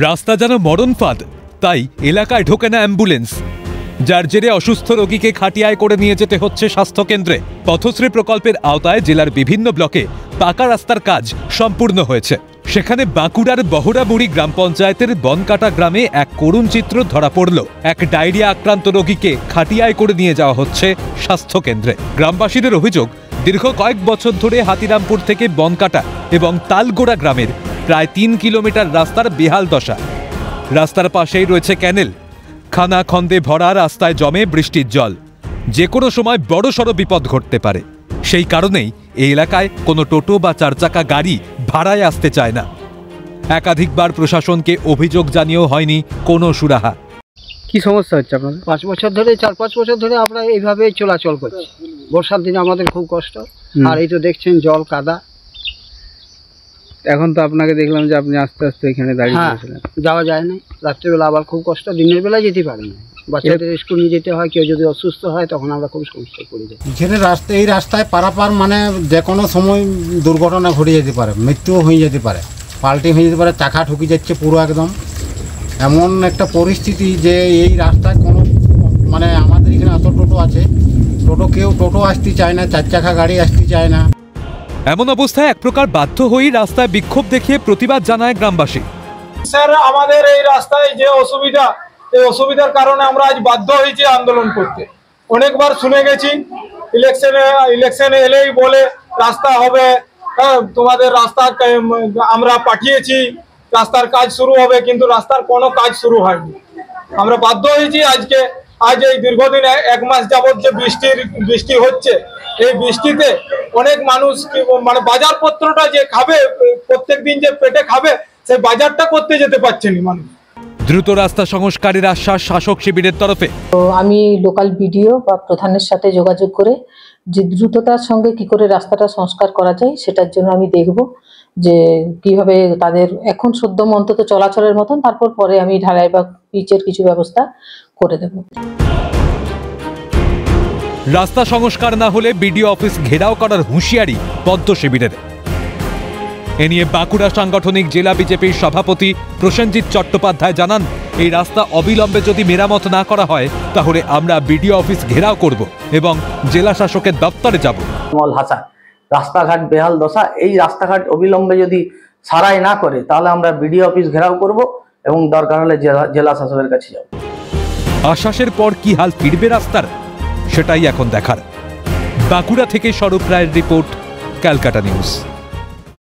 রাস্তা যেন মরণ ফাঁদ, তাই এলাকায় ঢোকে না অ্যাম্বুলেন্স, যার জেরে অসুস্থ রোগীকে খাটিয়ায় করে নিয়ে যেতে হচ্ছে স্বাস্থ্যকেন্দ্রে। পথশ্রী প্রকল্পের আওতায় জেলার বিভিন্ন ব্লকে পাকা রাস্তার কাজ সম্পূর্ণ হয়েছে। সেখানে বাঁকুড়ার বহরাবুড়ি গ্রাম পঞ্চায়েতের বনকাটা গ্রামে এক করুণ চিত্র ধরা পড়ল। এক ডায়রিয়া আক্রান্ত রোগীকে খাটিয়ায় করে নিয়ে যাওয়া হচ্ছে স্বাস্থ্যকেন্দ্রে। গ্রামবাসীদের অভিযোগ, দীর্ঘ কয়েক বছর ধরে হাতিরামপুর থেকে বনকাটা এবং তালগোড়া গ্রামের প্রায় ৩ কিলোমিটার রাস্তার বেহাল দশা। রাস্তার পাশেই রয়েছে ক্যানেল, খানা খন্দে ভরা রাস্তায় জমে বৃষ্টির জল, যে কোনো সময় বড়সড় বিপদ ঘটতে পারে। সেই কারণেই এই এলাকায় কোনো টোটো বা চারচাকা গাড়ি ভাড়ায় আসতে চায় না। একাধিকবার প্রশাসনকে অভিযোগ জানিয়েও হয়নি কোনো সুরাহা। কি সমস্যা হচ্ছে আপনাদের? 4-5 বছর ধরে আমরা এইভাবে চলাচল করছি। বর্ষার দিনে আমাদের খুব কষ্ট, আর এই তো দেখছেন জল কাদা। এখন তো আপনাকে দেখলাম যে আপনি আস্তে আস্তে এখানে দাঁড়িয়ে আছেন। যাওয়া যায় না, রাত্রেবেলা আবার খুব কষ্ট, দিনের বেলা যেতে পারি না। বাচ্চাদের স্কুল নিয়ে যেতে হয়, কেউ যদি অসুস্থ হয় তখন আমরা খুব সমস্যায় পড়ে যাই। এই রাস্তায় পারাপার মানে যে কোনো সময় দুর্ঘটনা ঘটে যেতে পারে, মৃত্যুও হয়ে যেতে পারে, পাল্টি হয়ে যেতে পারে, চাকা ঠুকে যাচ্ছে পুরো একদম। এমন একটা পরিস্থিতি যে এই রাস্তায় কোনো মানে আমাদের এখানে এত টোটো আছে, টোটো আসতে চায় না, চার চাকা গাড়ি আসতে চায় না। এমন অবস্থায় এক প্রকার বাধ্য হয়ে রাস্তায় বিক্ষোভ দেখিয়ে প্রতিবাদ জানায় গ্রামবাসী। স্যার, আমাদের এই রাস্তায় যে অসুবিধা, এই অসুবিধার কারণে আমরা আজ বাধ্য হয়েছি আন্দোলন করতে। অনেকবার শুনে গেছি, ইলেকশনে এলেই বলে রাস্তা হবে, তোমাদের রাস্তা আমরা পাঠিয়েছি, রাস্তার কাজ শুরু হবে, কিন্তু রাস্তার কোনো কাজ শুরু হয়নি। আমরা বাধ্য হয়েছি আজ এই দীর্ঘদিন 1 মাস যাবত যে বৃষ্টি হচ্ছে, এই বৃষ্টিতে অনেক মানুষ মানে বাজারপত্রটা যে খাবে, প্রত্যেক দিন যে পেটে খাবে, সেই বাজারটা করতে যেতে পারছেনি মানুষ। দ্রুত রাস্তা সংস্কারের আশ্বাস শাসক শিবিরের তরফে। তো আমি লোকাল বিডিও বা প্রধানের সাথে যোগাযোগ করে যে দ্রুততার সঙ্গে কি করে রাস্তাটা সংস্কার করা যায় সেটার জন্য আমি দেখব যে কিভাবে তাদের এখন সদ্যম অন্তত চলাচলের মতন, তারপর পরে আমি ঢালাই বা পিচের কিছু ব্যবস্থা করে দেব। রাস্তা সংস্কার না হলে বিডিও অফিস ঘেরাও করার হুঁশিয়ারি পদ্ম শিবিরের। এ নিয়ে বাঁকুড়া সাংগঠনিক জেলা বিজেপির সভাপতি প্রসেনজিৎ চট্টোপাধ্যায় জানান, এই রাস্তা অবিলম্বে যদি মেরামত না করা হয় তাহলে আমরা বিডিও অফিস ঘেরাও করব এবং জেলা শাসকের দপ্তরে যাব। রাস্তাঘাট বেহাল দশা, এই রাস্তাঘাট অবিলম্বে যদি সারাই না করে তাহলে আমরা বিডিও অফিস ঘেরাও করব এবং দরকার হলে জেলা শাসকের কাছে যাব। আশ্বাসের পর কি হাল ফিরবে রাস্তার, সেটাই এখন দেখার। বাঁকুড়া থেকে স্বরূপ রায়ের রিপোর্ট, ক্যালকাটা নিউজ।